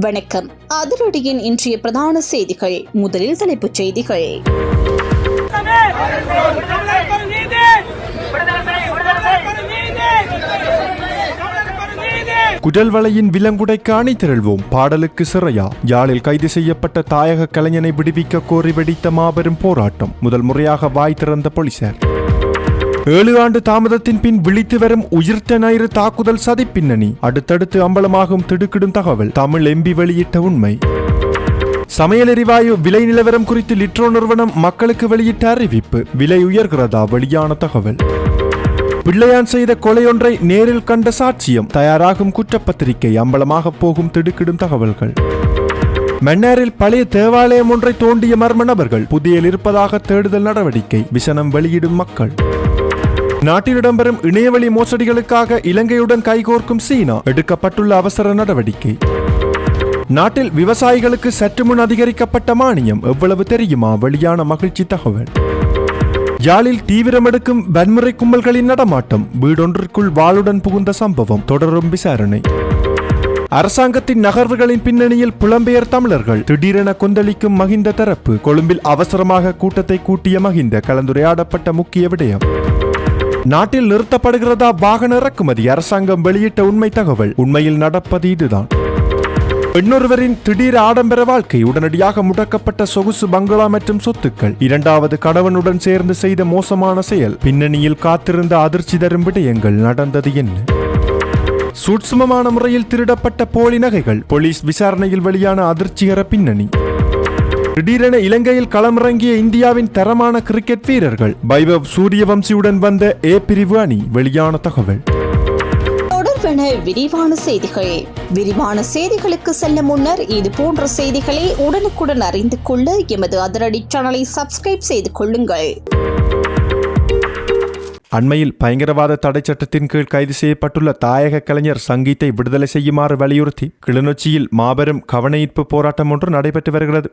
வணக்கம். அதிரடியின் இன்றைய பிரதான செய்திகள். முதலில் தலைப்புச் செய்திகள். குடல்வளையின் விலங்குடைக்கு அணி திரள்வோம், பாடலுக்கு சிறையா? யாழில் கைது செய்யப்பட்ட தாயக கலைஞனை விடுவிக்க கோரி வெடித்த மாபெரும் போராட்டம். முதல் முறையாக வாய் திறந்த போலீசார். 7 ஆண்டு தாமதத்தின் பின் விழித்து வரும் உயிர்த்த ஞாயிறு தாக்குதல் சதி பின்னணி. அடுத்தடுத்து அம்பலமாகும் திடுக்கிடும் தகவல். தமிழ் எம்பி வெளியிட்ட உண்மை. சமையல் எரிவாயு விலை நிலவரம் குறித்து லிட்ரோ நிறுவனம் மக்களுக்கு வெளியிட்ட அறிவிப்பு. விலை உயர்கிறதா? வெளியான தகவல். பிள்ளையான் செய்த கொலையொன்றை நேரில் கண்ட சாட்சியம். தயாராகும் குற்றப்பத்திரிகை. அம்பலமாக போகும் திடுக்கிடும் தகவல்கள். மன்னாரில் பழைய தேவாலயம் ஒன்றை தோண்டிய மர்ம நபர்கள் புதியில் இருப்பதாக தேடுதல் நடவடிக்கை. விசனம் வெளியிடும் மக்கள். நாட்டில் இடம்பெறும் இணையவழி மோசடிகளுக்காக இலங்கையுடன் கைகோர்க்கும் சீனா. எடுக்கப்பட்டுள்ள அவசர நடவடிக்கை. நாட்டில் விவசாயிகளுக்கு சற்று முன் அதிகரிக்கப்பட்ட மானியம் எவ்வளவு தெரியுமா? வெளியான மகிழ்ச்சி தகவல். யாழில் தீவிரமெடுக்கும் வன்முறை கும்பல்களின் நடமாட்டம். வீடொன்றிற்குள் வாளுடன் புகுந்த சம்பவம். தொடரும் விசாரணை. அரசாங்கத்தின் நகர்வுகளின் பின்னணியில் புலம்பெயர் தமிழர்கள். திடீரென கொந்தளிக்கும் மகிந்த தரப்பு. கொழும்பில் அவசரமாக கூட்டத்தை கூட்டிய மகிந்த. கலந்துரையாடப்பட்ட முக்கிய விடயம். நாட்டில் நிறுத்தப்படுகிறதா வாகன இறக்குமதி? அரசாங்கம் வெளியிட்ட உண்மை தகவல். உண்மையில் நடப்பது இதுதான். பெண்ணொருவரின் திடீர் ஆடம்பர வாழ்க்கை. உடனடியாக முடக்கப்பட்ட சொகுசு பங்களா மற்றும் சொத்துக்கள். 2வது கணவனுடன் சேர்ந்து செய்த மோசமான செயல். பின்னணியில் காத்திருந்த அதிர்ச்சி தரும் விடயங்கள். நடந்தது என்ன? சூட்சுமமான முறையில் திருடப்பட்ட போலி நகைகள். போலீஸ் விசாரணையில் வெளியான அதிர்ச்சிகர பின்னணி. திடீரென இலங்கையில் களமிறங்கிய இந்தியாவின் தரமான கிரிக்கெட் வீரர்கள். வைபவ் சூரியவம்சியுடன் வந்த ஏ பிரிவு அணி. வெளியான தகவல். தொடர்பான விரிவான செய்திகள். விரிவான செய்திகளுக்கு செல்ல முன்னர் இது போன்ற செய்திகளை உடனுக்குடன் அறிந்து கொள்ள எமது அதிரடி சேனலை சப்ஸ்கிரைப் செய்து கொள்ளுங்கள். அண்மையில் பயங்கரவாத தடை சட்டத்தின் கீழ் கைது செய்யப்பட்டுள்ள தாயக கலைஞர் சங்கீத்தை விடுதலை செய்யுமாறு வலியுறுத்தி கிளிநொச்சியில் மாபெரும் கவனஈர்ப்பு போராட்டம் ஒன்று நடைபெற்று வருகிறது.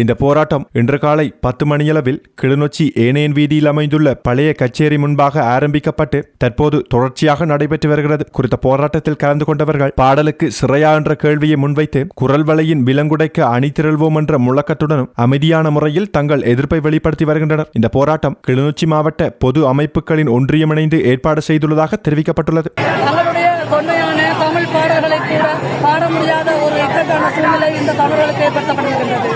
இந்த போராட்டம் இன்று காலை 10 மணியளவில் கிளிநொச்சி ஏனையன் வீதியில் அமைந்துள்ள பழைய கச்சேரி முன்பாக ஆரம்பிக்கப்பட்டு தற்போது தொடர்ச்சியாக நடைபெற்று வருகிறது. குறித்த போராட்டத்தில் கலந்து கொண்டவர்கள் பாடலுக்கு சிறையா என்ற கேள்வியை முன்வைத்து குரல்வளையின் விலங்குடைக்க அணி திரள்வோம் என்ற முழக்கத்துடனும் அமைதியான முறையில் தங்கள் எதிர்ப்பை வெளிப்படுத்தி வருகின்றனர். இந்த போராட்டம் கிளிநொச்சி மாவட்ட பொது அமைப்புகளின் ஒன்றியமிணைந்து ஏற்பாடு செய்துள்ளதாக தெரிவிக்கப்பட்டுள்ளது. தமிழ் பாடல்களை கூட பாட முடியாத ஒரு இக்கட்டான சூழ்நிலை இந்த தமிழர்களுக்கு ஏற்படுத்தப்பட்டிருக்கின்றது.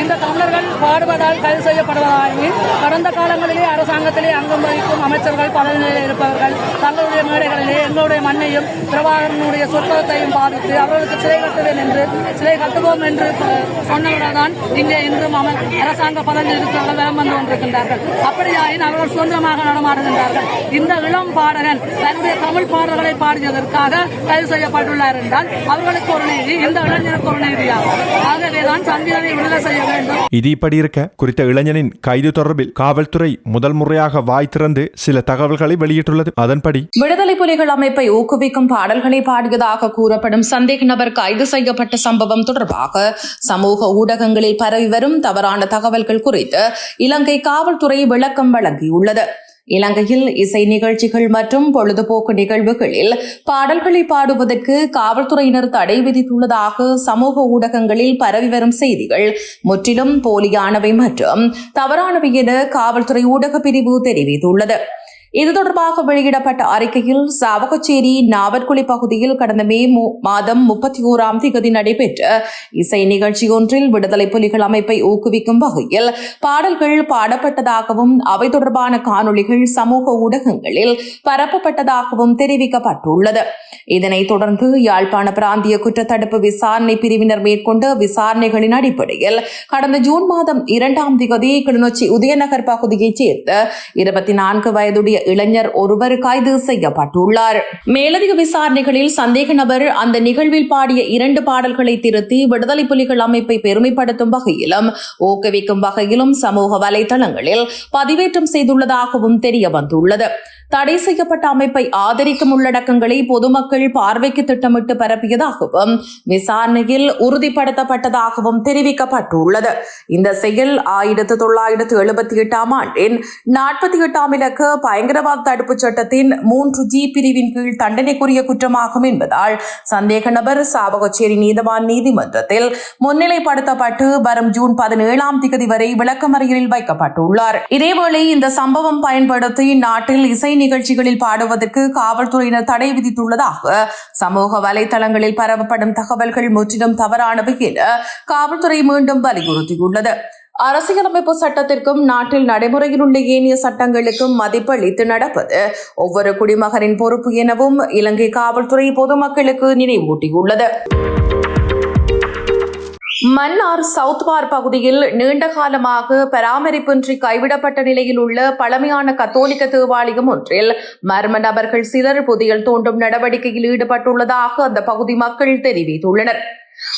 இந்த தமிழர்கள் பாடுவதால் கைது செய்யப்படுவதாகவும் கடந்த காலங்களிலே அரசாங்கத்திலே அங்கம் வகிக்கும் அமைச்சர்கள் பதவியில் இருப்பவர்கள் தங்களுடைய மேடைகளிலே எங்களுடைய மண்ணையும் பிரபாகரனுடைய சொற்பத்தையும் பாதித்து அவர்களுக்கு சிலை கட்டுவேன் என்று சிலை கட்டுவோம் என்று சொன்னவர்கள் தான் இங்கே இன்றும் அரசாங்க பதவியில் இருக்கிறவர்கள் வலம் வந்து கொண்டிருக்கின்றார்கள். அப்படியாயின் அவர்கள் சுதந்திரமாக நடமாடுகின்றார்கள். இந்த இளம் பாடகன் தன்னுடைய தமிழ் பாடல்களை பாடியதற்காக கைது செய்யப்பட்டுள்ளார் என்றால் அவர்களுக்கு ஒரு நீதி, இந்த இளைஞருக்கு ஒரு நீதியாகும். ஆகவேதான் சங்கீதனை விடுதலை செய்ய வேண்டும். இது இப்படி இருக்க குறித்த இளைஞனின் கைது தொடர்பில் காவல்துறை முதல் முறையாக வாய் திறந்து சில தகவல்களை வெளியிட்டுள்ளது. அதன்படி விடுதலை புலிகள் அமைப்பை ஊக்குவிக்கும் பாடல்களை பாடியதாக கூறப்படும் சந்தேக நபர் கைது செய்யப்பட்ட சம்பவம் தொடர்பாக சமூக ஊடகங்களில் பரவி வரும் தவறான தகவல்கள் குறித்து இலங்கை காவல்துறை விளக்கம் வழங்கியுள்ளது. இலங்கையில் இசை நிகழ்ச்சிகள் மற்றும் பொழுதுபோக்கு நிகழ்வுகளில் பாடல்களை பாடுவதற்கு காவல்துறையினர் தடை விதித்துள்ளதாக சமூக ஊடகங்களில் பரவி வரும் செய்திகள் முற்றிலும் போலியானவை மற்றும் தவறானவை என காவல்துறை ஊடக பிரிவு தெரிவித்துள்ளது. இது தொடர்பாக வெளியிடப்பட்ட அறிக்கையில் சாவகச்சேரி நாவற்குழி பகுதியில் கடந்த மே மாதம் 31ஆம் தேதி நடைபெற்ற இசை நிகழ்ச்சி ஒன்றில் விடுதலை புலிகள் அமைப்பை ஊக்குவிக்கும் வகையில் பாடல்கள் பாடப்பட்டதாகவும் அவை தொடர்பான காணொளிகள் சமூக ஊடகங்களில் பரப்பப்பட்டதாகவும் தெரிவிக்கப்பட்டுள்ளது. இதனைத் தொடர்ந்து யாழ்ப்பாண பிராந்திய குற்றத்தடுப்பு விசாரணை பிரிவினர் மேற்கொண்ட விசாரணைகளின் அடிப்படையில் கடந்த ஜூன் மாதம் 2ஆம் தேதி கிளிநொச்சி உதயநகர் பகுதியைச் சேர்ந்த 24 வயதுடைய இளைஞர் ஒருவர் கைது செய்யப்பட்டுள்ளார். மேலதிக விசாரணைகளில் சந்தேக நபர் அந்த நிகழ்வில் பாடிய 2 பாடல்களை திருத்தி விடுதலை புலிகள் அமைப்பை பெருமைப்படுத்தும் வகையிலும் ஊக்குவிக்கும் வகையிலும் சமூக வலைதளங்களில் பதிவேற்றம் செய்துள்ளதாகவும் தெரிய வந்துள்ளது. தடை செய்யப்பட்ட அமைப்பை ஆதரிக்கும் உள்ளடக்கங்களை பொதுமக்கள் பார்வைக்கு திட்டமிட்டு பரப்பியதாகவும் விசாரணையில் உறுதிப்படுத்தப்பட்டதாகவும் தெரிவிக்கப்பட்டுள்ளது. இந்த செயல் 1978 ஆண்டின் 48 இலக்க பயங்கரவாத தடுப்புச் சட்டத்தின் 3G பிரிவின் கீழ் தண்டனைக்குரிய குற்றமாகும் என்பதால் சந்தேக நபர் சாவகச்சேரி நீதவான் நீதிமன்றத்தில் முன்னிலைப்படுத்தப்பட்டு வரும் ஜூன் 17 வரை விளக்கமறியலில் வைக்கப்பட்டுள்ளார். இதேவேளை இந்த சம்பவம் பயன்படுத்தி நாட்டில் இசை நிகழ்ச்சிகளில் பாடுவதற்கு காவல்துறையினர் தடை விதித்துள்ளதாக சமூக வலைதளங்களில் பரவப்படும் தகவல்கள் முற்றிலும் தவறானவை என காவல்துறை மீண்டும் வலியுறுத்தியுள்ளது. அரசியலமைப்பு சட்டத்திற்கும் நாட்டில் நடைமுறையில் உள்ள ஏனைய சட்டங்களுக்கும் மதிப்பளித்து நடப்பது ஒவ்வொரு குடிமகனின் பொறுப்பு எனவும் இலங்கை காவல்துறை பொதுமக்களுக்கு நினைவூட்டியுள்ளது. மன்னார் சவுத் பார் பகுதியில் நீண்ட காலமாக பராமரிப்பின்றி கைவிடப்பட்ட நிலையில் உள்ள பழமையான கத்தோலிக்க தேவாலயம் ஒன்றில் மர்ம நபர்கள் சிலர் புதையல் தோண்டும் நடவடிக்கையில் ஈடுபட்டுள்ளதாக அந்த பகுதி மக்கள் தெரிவித்துள்ளனர்.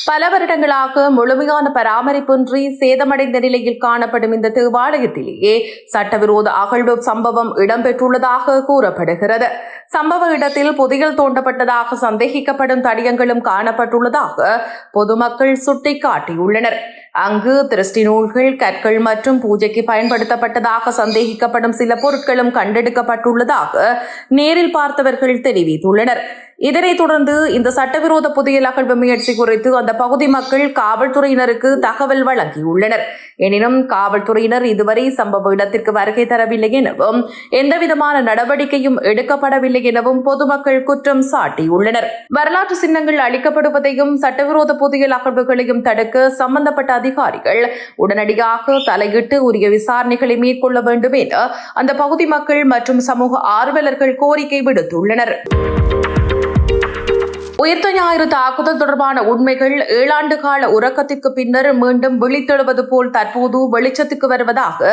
பல வருடங்களாக முழுமையான பராமரிப்பின்றி சேதமடைந்த நிலையில் காணப்படும் இந்த தேவாலயத்திலேயே சட்டவிரோத அகழ்வு சம்பவம் இடம்பெற்றுள்ளதாக கூறப்படுகிறது. சம்பவ இடத்தில் புதையல் தோண்டப்பட்டதாக சந்தேகிக்கப்படும் தடயங்களும் காணப்பட்டுள்ளதாக பொதுமக்கள் சுட்டிக்காட்டியுள்ளனர். அங்கு திருஷ்டி நூல்கள், கற்கள் மற்றும் பூஜைக்கு பயன்படுத்தப்பட்டதாக சந்தேகிக்கப்படும் சில பொருட்களும் கண்டெடுக்கப்பட்டுள்ளதாக நேரில் பார்த்தவர்கள் தெரிவித்துள்ளனர். இதனைத் தொடர்ந்து இந்த சட்டவிரோத புதையல் அகழ்வு முயற்சி குறித்து அந்த பகுதி மக்கள் காவல்துறையினருக்கு தகவல் வழங்கியுள்ளனர். எனினும் காவல்துறையினர் இதுவரை சம்பவ இடத்திற்கு வருகை தரவில்லை எனவும் எந்தவிதமான நடவடிக்கையும் எடுக்கப்படவில்லை எனவும் பொதுமக்கள் குற்றம் சாட்டியுள்ளனர். வரலாற்று சின்னங்கள் அளிக்கப்படுவதையும் சட்டவிரோத புதையல் அகழ்வுகளையும் தடுக்க சம்பந்தப்பட்ட அதிகாரிகள் உடனடியாக தலையிட்டு உரிய விசாரணைகளை மேற்கொள்ள வேண்டும் என அந்த பகுதி மக்கள் மற்றும் சமூக ஆர்வலர்கள் கோரிக்கை விடுத்துள்ளனர். உயிர்த்த ஞாயிறு தாக்குதல் தொடர்பான உண்மைகள் 7 ஆண்டு கால உறக்கத்திற்கு பின்னர் மீண்டும் விழித்தெழுவது போல் தற்போது வெளிச்சத்துக்கு வருவதாக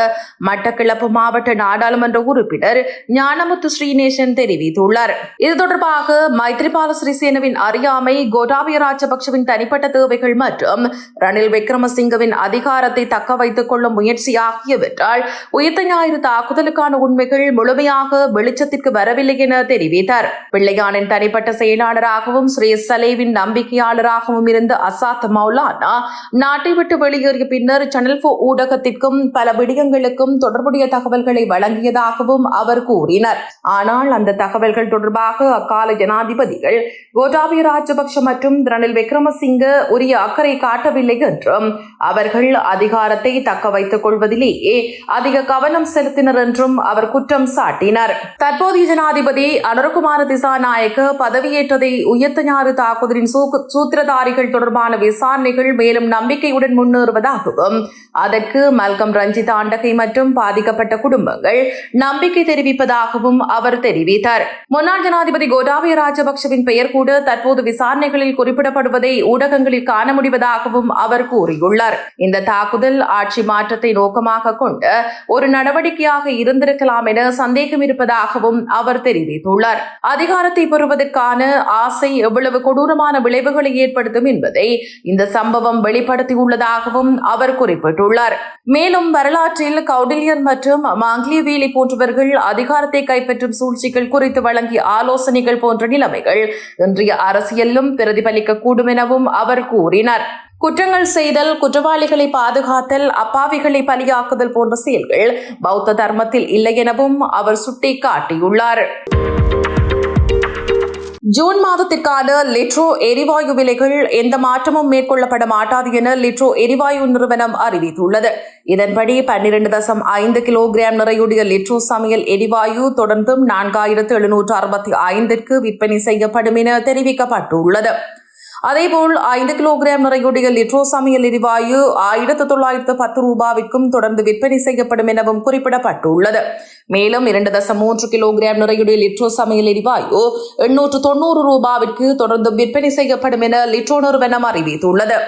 மட்டக்களப்பு மாவட்ட நாடாளுமன்ற உறுப்பினர் ஞானமுத்து ஸ்ரீநேசன் தெரிவித்துள்ளார். இது தொடர்பாக மைத்ரிபால சிறிசேனவின் அறியாமை, கோட்டாபய ராஜபக்சவின் தனிப்பட்ட தேவைகள் மற்றும் ரணில் விக்ரமசிங்கவின் அதிகாரத்தை தக்க வைத்துக் கொள்ளும் முயற்சி ஆகியவற்றால் உயிர்த்த ஞாயிறு தாக்குதலுக்கான உண்மைகள் முழுமையாக வெளிச்சத்திற்கு வரவில்லை என தெரிவித்தார். பிள்ளையானின் தனிப்பட்ட செயலாளராகவும் ஸ்ரீ சலேவின் நம்பிக்கையாளராகவும் இருந்த அசாத் மௌலானா நாட்டை விட்டு வெளியேறிய பின்னர் சேனல் 4 ஊடகத்திற்கும் பல விடயங்களுக்கும் தொடர்புடைய தகவல்களை வழங்கியதாகவும் அவர் கூறினார். ஆனால் அந்த தகவல்கள் தொடர்பாக அக்கால ஜனாதிபதிகள் கோட்டாபய ராஜபக்ஷ மற்றும் ரணில் விக்ரமசிங்க உரிய அக்கறை காட்டவில்லை என்றும் அவர்கள் அதிகாரத்தை தக்க வைத்துக் கொள்வதிலேயே அதிக கவனம் செலுத்தினர் என்றும் அவர் குற்றம் சாட்டினார். தற்போதைய ஜனாதிபதி அனுரகுமார திசாநாயக்க பதவியேற்றதை உயிர்த்த ஞாயிறு தாக்குதலின் சூத்திரதாரிகள் தொடர்பான விசாரணைகள் மேலும் நம்பிக்கையுடன் முன்னேறுவதாகவும் அதற்கு மல்கம் ரஞ்சித் ஆண்டகை மற்றும் பாதிக்கப்பட்ட குடும்பங்கள் நம்பிக்கை தெரிவிப்பதாகவும் அவர் தெரிவித்தார். முன்னாள் ஜனாதிபதி கோட்டாபய ராஜபக்சவின் பெயர் கூட தற்போது விசாரணைகளில் குறிப்பிடப்படுவதை ஊடகங்களில் காண முடிவதாகவும் அவர் கூறியுள்ளார். இந்த தாக்குதல் ஆட்சி மாற்றத்தை நோக்கமாக கொண்ட ஒரு நடவடிக்கையாக இருந்திருக்கலாம் என சந்தேகம் இருப்பதாகவும் அவர் தெரிவித்துள்ளார். அதிகாரத்தை பெறுவதற்கான ஆசை எவ்வளவு கொடூரமான விளைவுகளை ஏற்படுத்தும் என்பதை இந்த சம்பவம் வெளிப்படுத்தியுள்ளதாகவும் அவர் குறிப்பிட்டுள்ளார். மேலும் வரலாற்றில் கௌடில்யர் மற்றும் மாங்கிலியவேலி போன்றவர்கள் அதிகாரத்தை கைப்பற்றும் சூழ்ச்சிகள் குறித்து வழங்கிய ஆலோசனைகள் போன்ற நிலைமைகள் இன்றைய அரசியலிலும் பிரதிபலிக்கக்கூடும் எனவும் அவர் கூறினார். குற்றங்கள் செய்தல், குற்றவாளிகளை பாதுகாத்தல், அப்பாவிகளை பலியாக்குதல் போன்ற செயல்கள் பௌத்த தர்மத்தில் இல்லை எனவும் அவர் சுட்டிக்காட்டியுள்ளார். ஜூன் மாதத்திற்கான லிட்ரோ எரிவாயு விலைகள் எந்த மாற்றமும் மேற்கொள்ளப்பட மாட்டாது என லிட்ரோ எரிவாயு நிறுவனம் அறிவித்துள்ளது. இதன்படி 12.5 கிலோகிராம் நிறையுடைய லிட்ரோ சமையல் எரிவாயு தொடர்ந்தும் 4765 விற்பனை செய்யப்படும் என தெரிவிக்கப்பட்டுள்ளது. அதேபோல் 5 கிலோகிராம் நிறையுடைய லிட்ரோ சமையல் எரிவாயு 1910 ரூபாய்க்கும் தொடர்ந்து விற்பனை செய்யப்படும் எனவும் குறிப்பிடப்பட்டுள்ளது. மேலும் 2.3 கிலோகிராம் நிறையுடைய லிட்ரோ சமையல் எரிவாயு 890 ரூபாய்க்கு தொடர்ந்து விற்பனை செய்யப்படும் என லிட்ரோ நிறுவனம் அறிவித்துள்ளது.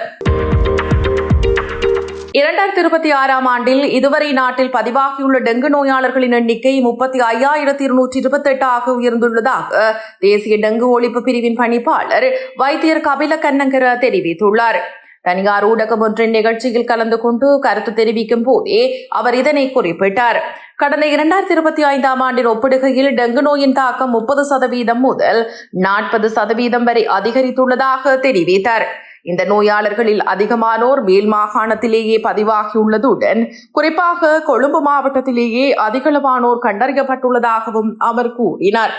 2026 ஆண்டில் இதுவரை நாட்டில் பதிவாகியுள்ள டெங்கு நோயாளர்களின் எண்ணிக்கை 35,228 உயர்ந்துள்ளதாக தேசிய டெங்கு ஒழிப்பு பிரிவின் பணிப்பாளர் வைத்தியர் கபில கண்ணங்கர தெரிவித்துள்ளார். தனியார் ஊடகம் ஒன்றின் நிகழ்ச்சியில் கலந்து கொண்டு கருத்து தெரிவிக்கும் போதே அவர் இதனை குறிப்பிட்டார். கடந்த 2025 ஆண்டின் ஒப்பிடுகையில் டெங்கு நோயின் தாக்கம் 30% முதல் 40% வரை அதிகரித்துள்ளதாக தெரிவித்தார். இந்த நோயாளர்களில் அதிகமானோர் மேல் மாகாணத்திலேயே பதிவாகியுள்ளதுடன் குறிப்பாக கொழும்பு மாவட்டத்திலேயே அதிகளவானோர் கண்டறியப்பட்டுள்ளதாகவும் அவர் கூறினார்.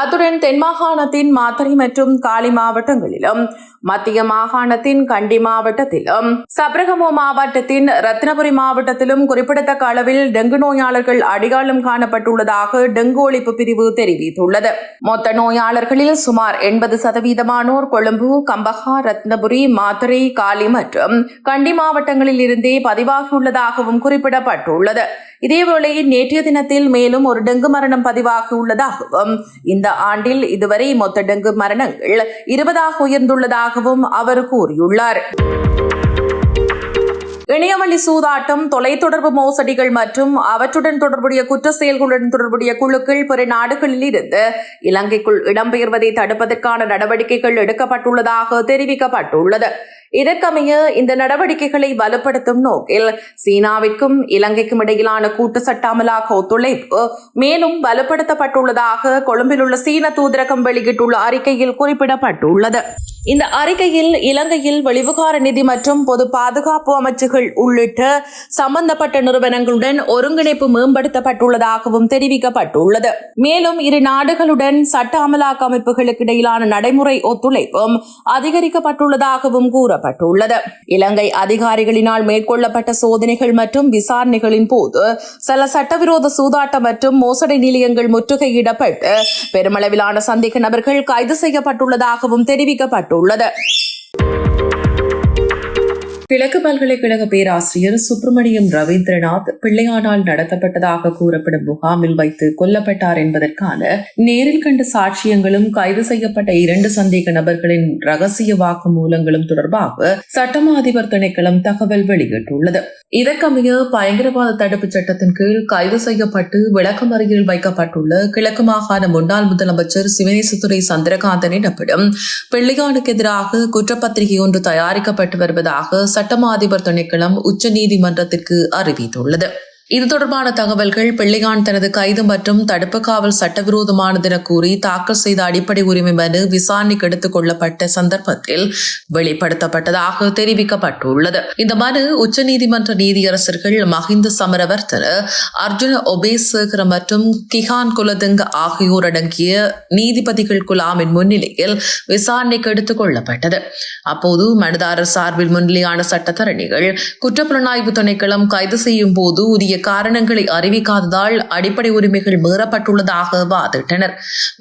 அத்துடன் தென் மாகாணத்தின் மாத்தறை மற்றும் காலி மாவட்டங்களிலும், மத்திய மாகாணத்தின் கண்டி மாவட்டத்திலும், சப்ரகமோ மாவட்டத்தின் ரத்னபுரி மாவட்டத்திலும் குறிப்பிடத்தக்க அளவில் டெங்கு நோயாளர்கள் அடையாளம் காணப்பட்டுள்ளதாக டெங்கு ஒழிப்பு பிரிவு தெரிவித்துள்ளது. மொத்த நோயாளர்களில் சுமார் 80% கொழும்பு, கம்பஹா, ரத்னபுரி, மாத்தறை, காலி மற்றும் கண்டி மாவட்டங்களில் இருந்தே பதிவாகியுள்ளதாகவும் குறிப்பிடப்பட்டுள்ளது. இதேவேளை நேற்றைய தினத்தில் மேலும் ஒரு டெங்கு மரணம் பதிவாகியுள்ளதாகவும் இந்த ஆண்டில் இதுவரை மொத்த டெங்கு மரணங்கள் 20 உயர்ந்துள்ளதாகவும் அவர் கூறியுள்ளார். இணையவழி சூதாட்டம், தொலைத்தொடர்பு மோசடிகள் மற்றும் அவற்றுடன் தொடர்புடைய குற்ற செயல்களுடன் தொடர்புடைய குழுக்கள் பிற நாடுகளில் இருந்து இலங்கைக்குள் இடம்பெயர்வதை தடுப்பதற்கான நடவடிக்கைகள் எடுக்கப்பட்டுள்ளதாக தெரிவிக்கப்பட்டுள்ளது. இதற்கமைய இந்த நடவடிக்கைகளை வலுப்படுத்தும் நோக்கில் சீனாவிற்கும் இலங்கைக்கும் இடையிலான கூட்டு சட்ட அமலாக்க ஒத்துழைப்பு மேலும் வலுப்படுத்தப்பட்டுள்ளதாக கொழும்பில் உள்ள சீன தூதரகம் வெளியிட்டுள்ள அறிக்கையில் குறிப்பிடப்பட்டுள்ளது. இந்த அறிக்கையில் இலங்கையில் வெளிவிகார நிதி மற்றும் பொது பாதுகாப்பு அமைச்சுகள் உள்ளிட்ட சம்பந்தப்பட்ட நிறுவனங்களுடன் ஒருங்கிணைப்பு மேம்படுத்தப்பட்டுள்ளதாகவும் தெரிவிக்கப்பட்டுள்ளது. மேலும் இரு நாடுகளுடன் சட்ட அமலாக்க அமைப்புகளுக்கு இடையிலான நடைமுறை ஒத்துழைப்பும் அதிகரிக்கப்பட்டுள்ளதாகவும் கூறப்பட்டுள்ளது. இலங்கை அதிகாரிகளினால் மேற்கொள்ளப்பட்ட சோதனைகள் மற்றும் விசாரணைகளின் போது சில சட்டவிரோத சூதாட்ட மற்றும் மோசடி நிலையங்கள் முற்றுகையிடப்பட்டு பெருமளவிலான சந்தேக நபர்கள் கைது செய்யப்பட்டுள்ளதாகவும் தெரிவிக்கப்பட்டுள்ளது. கிழக்கு பல்கலைக்கழக பேராசிரியர் சுப்பிரமணியம் ரவீந்திரநாத் பிள்ளையானால் நடத்தப்பட்டதாக கூறப்படும் முகாமில் வைத்து கொல்லப்பட்டார் என்பதற்கான நேரில் கண்ட சாட்சியங்களும் கைது செய்யப்பட்ட 2 சந்தேக நபர்களின் ரகசிய வாக்குமூலங்களும் தொடர்பாக சட்டமா அதிபர் திணைக்களம் தகவல் வெளியிட்டுள்ளது. இதற்கமைய பயங்கரவாத தடுப்புச் சட்டத்தின் கீழ் கைது செய்யப்பட்டு விளக்கமறியலில் வைக்கப்பட்டுள்ள கிழக்கு மாகாண முன்னாள் முதலமைச்சர் சிவனேசதுரை சந்திரகாந்தன் எனப்படும் பிள்ளையானுக்கு எதிராக குற்றப்பத்திரிகை ஒன்று தயாரிக்கப்பட்டு வருவதாக சட்டமா அதிபர் திணைக்களம் உச்ச நீதிமன்றத்திற்கு அறிவித்துள்ளது. இது தொடர்பான தகவல்கள் பிள்ளையான் தனது கைது மற்றும் தடுப்பு காவல் சட்டவிரோதமானது என கூறி தாக்கல் செய்த அடிப்படை உரிமை மனு விசாரணைக்கு எடுத்துக் கொள்ளப்பட்ட சந்தர்ப்பத்தில் வெளிப்படுத்தப்பட்டதாக தெரிவிக்கப்பட்டுள்ளது. இந்த மனு உச்சநீதிமன்ற நீதியரசர்கள் மஹிந்த சமரவர்த்தன, அர்ஜுன ஒபேசேகர மற்றும் கிஹான் குலதுங்க ஆகியோர் அடங்கிய நீதிபதிகள் குழாமின் முன்னிலையில் விசாரணைக்கு எடுத்துக் கொள்ளப்பட்டது. அப்போது மனுதாரர் சார்பில் முன்னிலையான சட்டத்தரணிகள் குற்றப்புலனாய்வு திணைக்களம் கைது செய்யும் போது உரிய காரணங்களை அறிவிக்காததால் அடிப்படை உரிமைகள் மீறப்பட்டுள்ளதாக வாதிட்டனர்.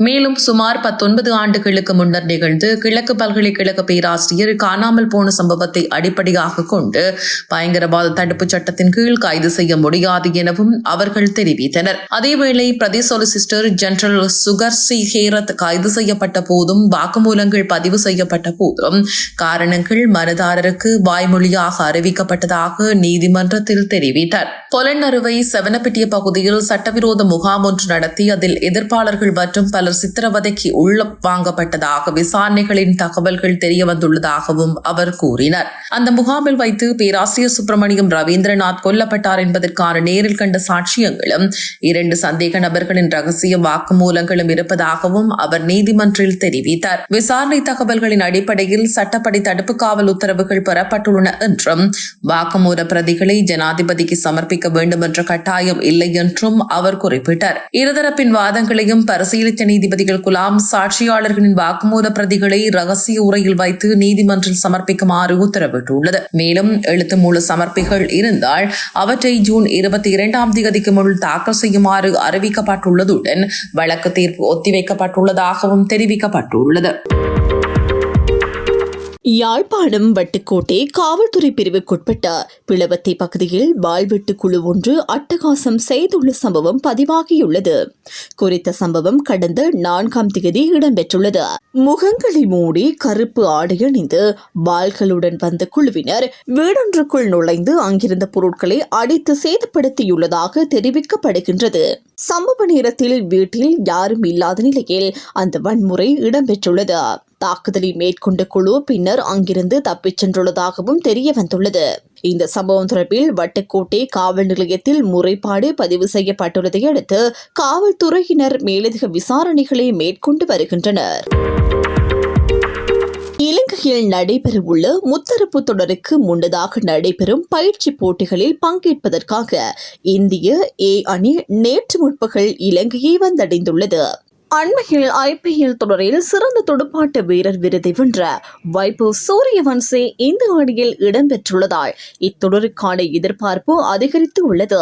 மேலும் சுமார் 19 ஆண்டுகளுக்கு முன்னர் நிகழ்ந்து கிழக்கு பல்கலைக்கழக பேராசிரியர் காணாமல் போன சம்பவத்தை அடிப்படையாக கொண்டு பயங்கரவாத தடுப்புச் சட்டத்தின் கீழ் கைது செய்ய முடியாது எனவும் அவர்கள் தெரிவித்தனர். அதேவேளை பிரதி சொலிசிஸ்டர் ஜெனரல் சுகர்சி ஹேரத் கைது செய்யப்பட்ட போதும் வாக்குமூலங்கள் பதிவு செய்யப்பட்ட போதும் காரணங்கள் மனுதாரருக்கு வாய்மொழியாக அறிவிக்கப்பட்டதாக நீதிமன்றத்தில் தெரிவித்தார். பொலன்னறுவை செவனப்பட்டிய பகுதியில் சட்டவிரோத முகாம் ஒன்று நடத்தி அதில் எதிர்ப்பாளர்கள் மற்றும் பலர் சித்திரவதைக்கு உள்ள வாங்கப்பட்டதாக விசாரணைகளின் தகவல்கள் தெரியவந்துள்ளதாகவும் அவர் கூறினார். அந்த முகாமில் வைத்து பேராசிரியர் சுப்பிரமணியம் ரவீந்திரநாத் கொல்லப்பட்டார் என்பதற்கான நேரில் கண்ட சாட்சியங்களும் 2 சந்தேக நபர்களின் ரகசிய வாக்குமூலங்களும் இருப்பதாகவும் அவர் நீதிமன்றில் தெரிவித்தார். விசாரணை தகவல்களின் அடிப்படையில் சட்டப்படி தடுப்பு காவல் உத்தரவுகள் பெறப்பட்டுள்ளன என்றும் வாக்குமூல பிரதிகளை ஜனாதிபதிக்கு சமர்ப்பிக்க வேண்டும் என்ற கட்டாயம் இல்லை என்றும் அவர் குறிப்பிட்டார். இருதரப்பின் வாதங்களையும் பரிசீலித்த நீதிபதிகள் குலாம் சாட்சியாளர்களின் வாக்குமூல பிரதிகளை ரகசிய உரையில் வைத்து நீதிமன்றில் சமர்ப்பிக்குமாறு உத்தரவிட்டுள்ளது. மேலும் எழுத்து மூல சமர்ப்பிகள் இருந்தால் அவற்றை ஜூன் 22ஆம் தேதிக்கு முன் தாக்கல் செய்யுமாறு அறிவிக்கப்பட்டுள்ளதுடன் வழக்கு தீர்ப்பு ஒத்திவைக்கப்பட்டுள்ளதாகவும் தெரிவிக்கப்பட்டுள்ளது. யாழ்ப்பாணம் வட்டுக்கோட்டை காவல்துறை பிரிவுக்குட்பட்ட பிளவத்தை பகுதியில் வாள்வெட்டு குழு ஒன்று அட்டகாசம் செய்துள்ள சம்பவம் பதிவாகியுள்ளது. குறித்த சம்பவம் கடந்த 4ஆம் தேதி இடம்பெற்றுள்ளது. முகங்களை மூடி கருப்பு ஆடை அணிந்து வாள்களுடன் வந்த குழுவினர் வீடொன்றுக்குள் நுழைந்து அங்கிருந்த பொருட்களை அடித்து சேதப்படுத்தியுள்ளதாக தெரிவிக்கப்படுகின்றது. சம்பவ நேரத்தில் வீட்டில் யாரும் இல்லாத நிலையில் அந்த வன்முறை இடம்பெற்றுள்ளது. தாக்குதலை மேற்கொண்ட குழு பின்னர் அங்கிருந்து தப்பிச் சென்றுள்ளதாகவும் தெரிய வந்துள்ளது. இந்த சம்பவம் தொடர்பில் வட்டுக்கோட்டை காவல் நிலையத்தில் முறைப்பாடு பதிவு செய்யப்பட்டுள்ளதை அடுத்து காவல்துறையினர் மேலதிக விசாரணைகளை மேற்கொண்டு வருகின்றனர். இலங்கையில் நடைபெறவுள்ள முத்தரப்பு தொடருக்கு முன்னதாக நடைபெறும் பயிற்சி போட்டிகளில் பங்கேற்பதற்காக இந்திய ஏ அணி நேற்று முற்பகல் இலங்கையை வந்தடைந்துள்ளது. அண்மையில் IPL தொடரில் சிறந்த துடுப்பாட்ட வீரர் விருதை வென்ற வைபவ் சூரியவன்சி இந்த அணியில் இடம்பெற்றுள்ளதால் இத்தொடருக்கான எதிர்பார்ப்பு அதிகரித்து உள்ளது.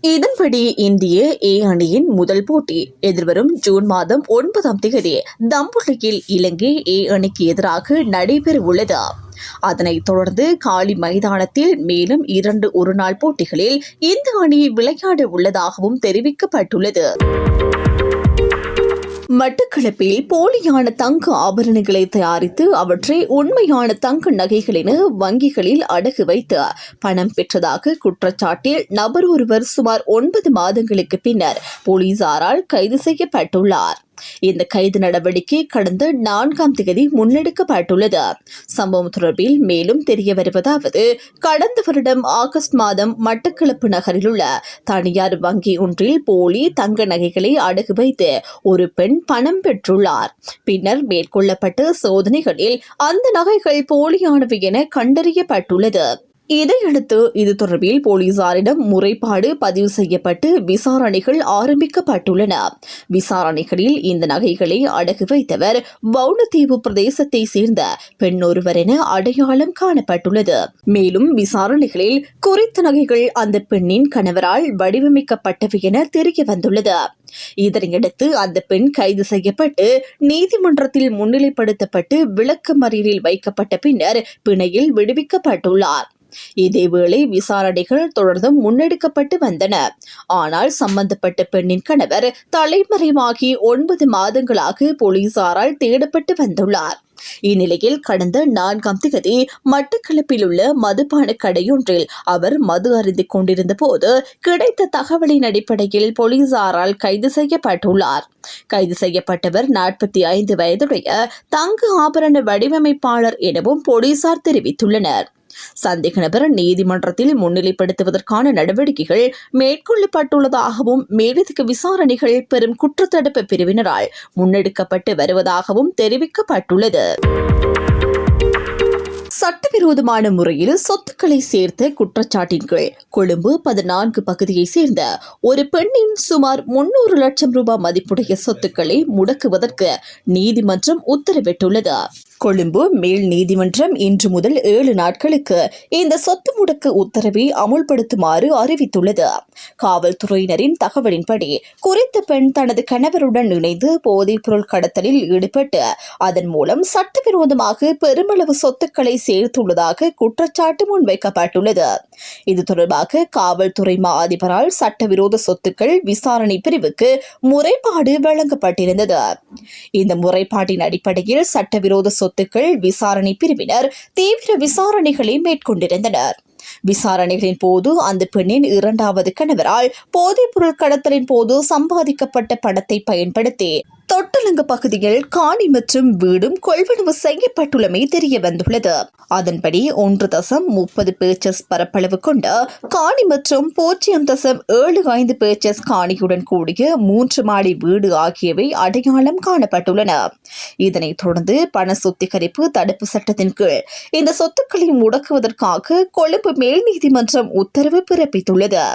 இதன்படி இந்திய ஏ அணியின் முதல் போட்டி எதிர்வரும் ஜூன் மாதம் 9ஆம் தேதி தம்புள்ளியில் இலங்கை ஏ அணிக்கு எதிராக நடைபெற உள்ளது. அதனைத் தொடர்ந்து காலி மைதானத்தில் மேலும் 2 ஒருநாள் போட்டிகளில் இந்த அணி விளையாட உள்ளதாகவும் தெரிவிக்கப்பட்டுள்ளது. மட்டக்களப்பில் போலியான தங்க ஆபரணங்களை தயாரித்து அவற்றை உண்மையான தங்க நகைகள் என வங்கிகளில் அடகு வைத்து பணம் பெற்றதாக குற்றச்சாட்டில் நபர் ஒருவர் சுமார் 9 மாதங்களுக்கு பின்னர் போலீசாரால் கைது செய்யப்பட்டுள்ளார். இந்த கைது நடவடிக்கை கடந்த 4ஆம் தேதி முன்னெடுக்கப்பட்டுள்ளது. சம்பவம் தொடர்பில் மேலும் தெரிய வருவதாவது, கடந்த வருடம் ஆகஸ்ட் மாதம் மட்டக்களப்பு நகரில் உள்ள தனியார் வங்கி ஒன்றில் போலி தங்க நகைகளை அடகு வைத்து ஒரு பெண் பணம் பெற்றுள்ளார். பின்னர் மேற்கொள்ளப்பட்ட சோதனைகளில் அந்த நகைகள் போலியானவை என கண்டறியப்பட்டுள்ளது. இதையடுத்து இது தொடர்பில் போலீசாரிடம் முறைப்பாடு பதிவு செய்யப்பட்டு விசாரணைகள் ஆரம்பிக்கப்பட்டுள்ளன. விசாரணைகளில் இந்த நகைகளை அடகு வைத்தவர் வவுணதீவு பிரதேசத்தை சேர்ந்த பெண் ஒருவர் என அடையாளம் காணப்பட்டுள்ளது. மேலும் விசாரணைகளில் குறித்த நகைகள் அந்த பெண்ணின் கணவரால் வடிவமைக்கப்பட்டவை என தெரிய வந்துள்ளது. இதனையடுத்து அந்த பெண் கைது செய்யப்பட்டு நீதிமன்றத்தில் முன்னிலைப்படுத்தப்பட்டு விளக்கமறியலில் வைக்கப்பட்ட பின்னர் பிணையில் விடுவிக்கப்பட்டுள்ளார். இதேவேளை விசாரணைகள் தொடர்ந்து முன்னெடுக்கப்பட்டு வந்தன. ஆனால் சம்பந்தப்பட்ட பெண்ணின் கணவர் தலைமறைவாகி 9 மாதங்களாக போலீசாரால் தேடப்பட்டு வந்துள்ளார். இந்நிலையில் கடந்த 4ஆம் தேதி மட்டக்களப்பில் உள்ள மதுபான கடையொன்றில் அவர் மது அருந்திக் கொண்டிருந்த போது கிடைத்த தகவலின் அடிப்படையில் போலீசாரால் கைது செய்யப்பட்டுள்ளார். கைது செய்யப்பட்டவர் 45 வயதுடைய தங்க ஆபரண வடிவமைப்பாளர் எனவும் போலீசார் தெரிவித்துள்ளனர். சந்தேக நபர் நீதிமன்றத்தில் முன்னிலைப்படுத்துவதற்கான நடவடிக்கைகள் மேற்கொள்ளப்பட்டுள்ளதாகவும் மேலதிக விசாரணைகள் பெரும் குற்றத்தடுப்பு பிரிவினரால் முன்னெடுக்கப்பட்டு வருவதாகவும் தெரிவிக்கப்பட்டுள்ளது. சட்டவிரோதமான முறையில் சொத்துக்களை சேர்த்த குற்றச்சாட்டின் கீழ் கொழும்பு 14 பகுதியை சேர்ந்த ஒரு பெண்ணின் சுமார் 300 லட்சம் ரூபாய் மதிப்புடைய சொத்துக்களை முடக்குவதற்கு நீதிமன்றம் உத்தரவிட்டுள்ளது. கொழும்பு மேல் நீதிமன்றம் இன்று முதல் 7 நாட்களுக்கு இந்த சொத்து முடக்க உத்தரவை அமுல்படுத்துமாறு அறிவித்துள்ளது. காவல்துறையினரின் தகவலின்படி குறித்த பெண் தனது கணவருடன் இணைந்து போதைப்பொருள் கடத்தலில் ஈடுபட்டு அதன் மூலம் சட்டவிரோதமாக பெருமளவு சொத்துக்களை சேர்த்துள்ளதாக குற்றச்சாட்டு முன்வைக்கப்பட்டுள்ளது. இது தொடர்பாக காவல்துறை மா அதிபரால் சட்டவிரோத சொத்துக்கள் விசாரணை பிரிவுக்கு முறைப்பாடு வழங்கப்பட்டிருந்தது. இந்த முறைப்பாட்டின் அடிப்படையில் சட்டவிரோத சொத்துக்கள் விசாரணை பிரிவினர் தீவிர விசாரணைகளை மேற்கொண்டிருந்தனர். விசாரணைகளின் போது அந்த பெண்ணின் 2வது கணவரால் போதைப்பொருள் கடத்தலின் போது சம்பாதிக்கப்பட்ட பணத்தை பயன்படுத்தி தொட்டலங்கு பகுதியில் காணி மற்றும் வீடும் கொள்வனவு செய்யப்பட்டுள்ளமை தெரிய வந்துள்ளது. அதன்படி 1.30 பேச்சஸ் பரப்பளவு கொண்ட காணி மற்றும் 0.75 பேச்சஸ் காணியுடன் கூடிய 3 மாடி வீடு ஆகியவை அடையாளம் காணப்பட்டுள்ளன. இதனைத் தொடர்ந்து பண சுத்திகரிப்பு தடுப்பு சட்டத்தின் கீழ் இந்த சொத்துக்களை முடக்குவதற்காக கொழும்பு மேல் நீதிமன்றம் உத்தரவு பிறப்பித்துள்ளது.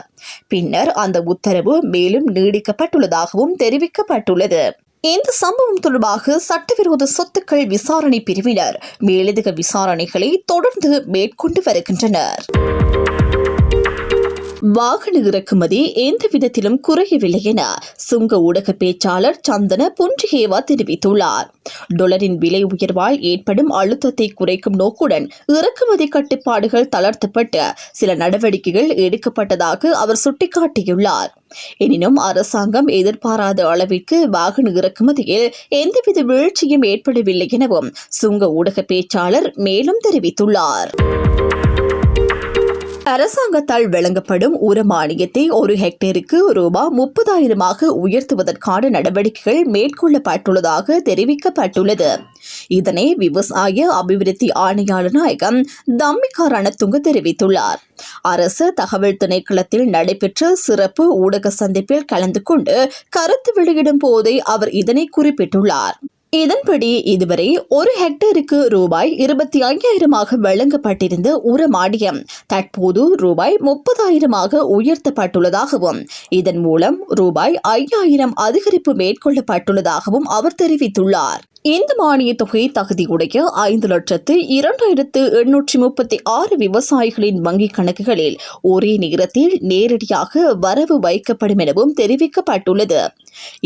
பின்னர் அந்த உத்தரவு மேலும் நீடிக்கப்பட்டுள்ளதாகவும் தெரிவிக்கப்பட்டுள்ளது. இந்த சம்பவம் தொடர்பாக சட்டவிரோத சொத்துக்கள் விசாரணை பிரிவினர் மேலதிக விசாரணைகளை தொடர்ந்து மேற்கொண்டு வருகின்றனர். வாகன இறக்குமதி எந்த விதத்திலும் குறையவில்லை என சுங்க ஊடக பேச்சாளர் சந்தன புன்றிகேவா தெரிவித்துள்ளார். டொலரின் விலை உயர்வால் ஏற்படும் அழுத்தத்தை குறைக்கும் நோக்குடன் இறக்குமதி கட்டுப்பாடுகள் தளர்த்தப்பட்டு சில நடவடிக்கைகள் எடுக்கப்பட்டதாக அவர் சுட்டிக்காட்டியுள்ளார். எனினும் அரசாங்கம் எதிர்பாராத அளவிற்கு வாகன இறக்குமதியில் எந்தவித வீழ்ச்சியும் ஏற்படவில்லை எனவும் சுங்க ஊடக பேச்சாளர் மேலும் தெரிவித்துள்ளார். அரசாங்கத்தால் வழங்கப்படும் உரமானியத்தை ஒரு ஹெக்டேருக்கு ரூபாய் 30,000 உயர்த்துவதற்கான நடவடிக்கைகள் மேற்கொள்ளப்பட்டுள்ளதாக தெரிவிக்கப்பட்டுள்ளது. இதனை விவசாய அபிவிருத்தி ஆணையாளர் நாயகம் தம்மிகா ரணதுங்க தெரிவித்துள்ளார். அரசு தகவல் திணைக்களத்தில் நடைபெற்ற சிறப்பு ஊடக சந்திப்பில் கலந்து கொண்டு கருத்து வெளியிடும் போதே அவர் இதனை குறிப்பிட்டுள்ளார். இதன்படி இதுவரை ஒரு ஹெக்டேருக்கு ரூபாய் 25,000 வழங்கப்பட்டிருந்த உரமானியம் தற்போது ரூபாய் 30,000 உயர்த்தப்பட்டுள்ளதாகவும் இதன் மூலம் ரூபாய் 5,000 அதிகரிப்பு மேற்கொள்ளப்பட்டுள்ளதாகவும் அவர் தெரிவித்துள்ளார். இந்த மானிய தொகை தகுதியுடைய 5,02,836 விவசாயிகளின் வங்கிக் கணக்குகளில் ஒரே நேரத்தில் நேரடியாக வரவு வைக்கப்படும் எனவும் தெரிவிக்கப்பட்டுள்ளது.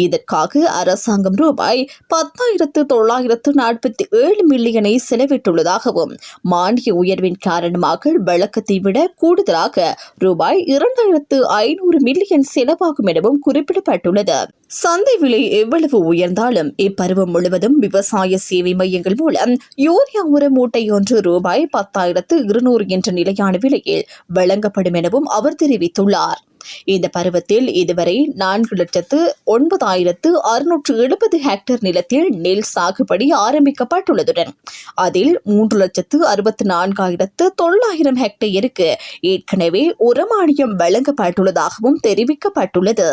இதற்காக அரசாங்கம் ரூபாய் 10,947 மில்லியனை செலவிட்டுள்ளதாகவும் மானிய உயர்வின் காரணமாக வழக்கத்தை விட கூடுதலாக ரூபாய் 2,500 மில்லியன் செலவாகும் எனவும் குறிப்பிடப்பட்டுள்ளது. சந்தை விலை எவ்வளவு உயர்ந்தாலும் இப்பருவம் முழுவதும் விவசாய சேவை மையங்கள் மூலம் யூரியா உர மூட்டை ஒன்று ரூபாய் 10,200 என்ற நிலையான விலையில் வழங்கப்படும் எனவும் அவர் தெரிவித்துள்ளார். இந்த பருவத்தில் இதுவரை 4,09,670 ஹெக்டேர் நிலத்தில் நெல் சாகுபடி ஆரம்பிக்கப்பட்டுள்ளதுடன் அதில் 3,64,900 ஹெக்டேருக்கு ஏற்கனவே உரமானியம் வழங்கப்பட்டுள்ளதாகவும் தெரிவிக்கப்பட்டுள்ளது.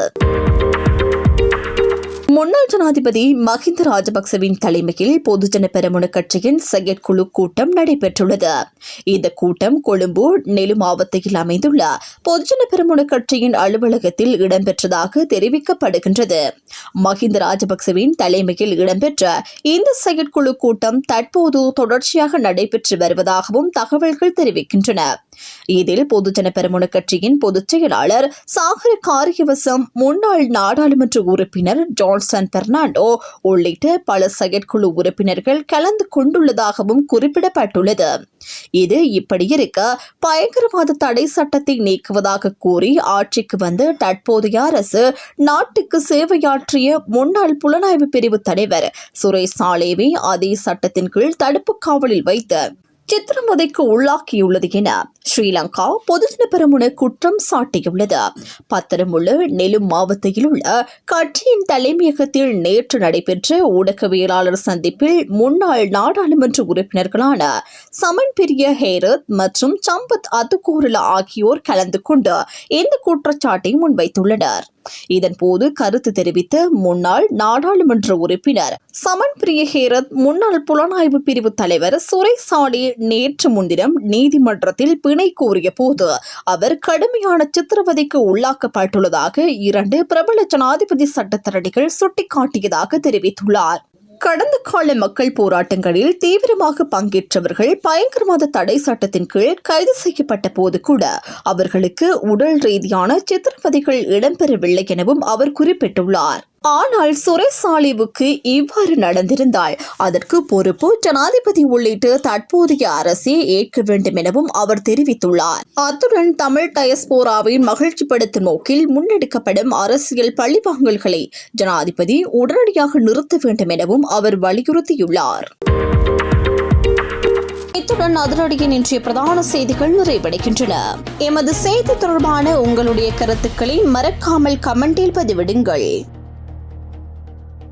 முன்னாள் ஜனாதிபதி மஹிந்த ராஜபக்சவின் தலைமையில் பொதுஜன பெரமுன கட்சியின் செயற்குழு கூட்டம் நடைபெற்றுள்ளது. இந்த கூட்டம் கொழும்பு நெலு மாவட்டத்தில் அமைந்துள்ள பொதுஜன பெரமுன கட்சியின் அலுவலகத்தில் இடம்பெற்றதாக தெரிவிக்கப்படுகின்றது. மஹிந்த ராஜபக்சவின் தலைமையில் இடம்பெற்ற இந்த செயற்குழு கூட்டம் தற்போது தொடர்ச்சியாக நடைபெற்று வருவதாகவும் தகவல்கள் தெரிவிக்கின்றன. இதில் பொதுஜன பெரமுன கட்சியின் பொதுச் செயலாளர் சாகர காரியவசம், முன்னாள் நாடாளுமன்ற உறுப்பினர் ஜான்சன் பெர்னாண்டோ உள்ளிட்ட பல செயற்குழு உறுப்பினர்கள் கலந்து கொண்டுள்ளதாகவும் குறிப்பிடப்பட்டுள்ளது. இது இப்படி இருக்க பயங்கரவாத தடை சட்டத்தை நீக்குவதாக கூறி ஆட்சிக்கு வந்த தற்போதைய அரசு நாட்டுக்கு சேவையாற்றிய முன்னாள் புலனாய்வு பிரிவு தலைவர் சுரேஷ் சாலேவை அதே சட்டத்தின் கீழ் தடுப்பு காவலில் வைத்து சித்திரவதைக்கு உள்ளாக்கியுள்ளது என ஸ்ரீலங்கா பொதுஜன பெரமுன குற்றம் சாட்டியுள்ளது. பத்திரமுள்ள நெலு மாவட்டத்தில் உள்ள கட்சியின் தலைமையகத்தில் நேற்று நடைபெற்ற ஊடகவியலாளர் சந்திப்பில் முன்னாள் நாடாளுமன்ற உறுப்பினர்களான சமன் பிரிய ஹேரத் மற்றும் சம்பத் அதுகோரலா ஆகியோர் கலந்து கொண்டு இந்த குற்றச்சாட்டை முன்வைத்துள்ளனர். இதன்போது கருத்து தெரிவித்த முன்னாள் நாடாளுமன்ற உறுப்பினர் சமன் பிரிய ஹேரத், முன்னாள் புலனாய்வு பிரிவு தலைவர் சுரேஷ் சாலே நேற்று முன்தினம் நீதிமன்றத்தில் பிணை கோரிய போது அவர் கடுமையான சித்திரவதைக்கு உள்ளாக்கப்பட்டுள்ளதாக 2 பிரபல ஜனாதிபதி சட்டத்தரணிகள் சுட்டிக்காட்டியதாக தெரிவித்துள்ளார். கடந்த கால மக்கள் போராட்டங்களில் தீவிரமாக பங்கேற்றவர்கள் பயங்கரவாத தடை சட்டத்தின் கீழ் கைது செய்யப்பட்ட போது கூட அவர்களுக்கு உடல் ரீதியான சித்திரவதைகள் இடம்பெறவில்லை எனவும் அவர் குறிப்பிட்டுள்ளார். ஆனால் சுரேஷ் சாலேவுக்கு இவ்வாறு நடந்திருந்தால் அதற்கு பொறுப்பு ஜனாதிபதி உள்ளிட்ட தற்போதைய அரசே ஏற்க வேண்டும் எனவும் அவர் தெரிவித்துள்ளார். அத்துடன் தமிழ் டயஸ்போராவின் மகிழ்ச்சிப்படுத்தும் நோக்கில் முன்னெடுக்கப்படும் அரசியல் பழிவாங்கல்களை ஜனாதிபதி உடனடியாக நிறுத்த வேண்டும் எனவும் அவர் வலியுறுத்தியுள்ளார். இத்துடன் அதிரடியின் இன்றைய பிரதான செய்திகள் நிறைவடைகின்றன. எமது செய்தி தொடர்பான உங்களுடைய கருத்துக்களை மறக்காமல் கமெண்டில் பதிவிடுங்கள்.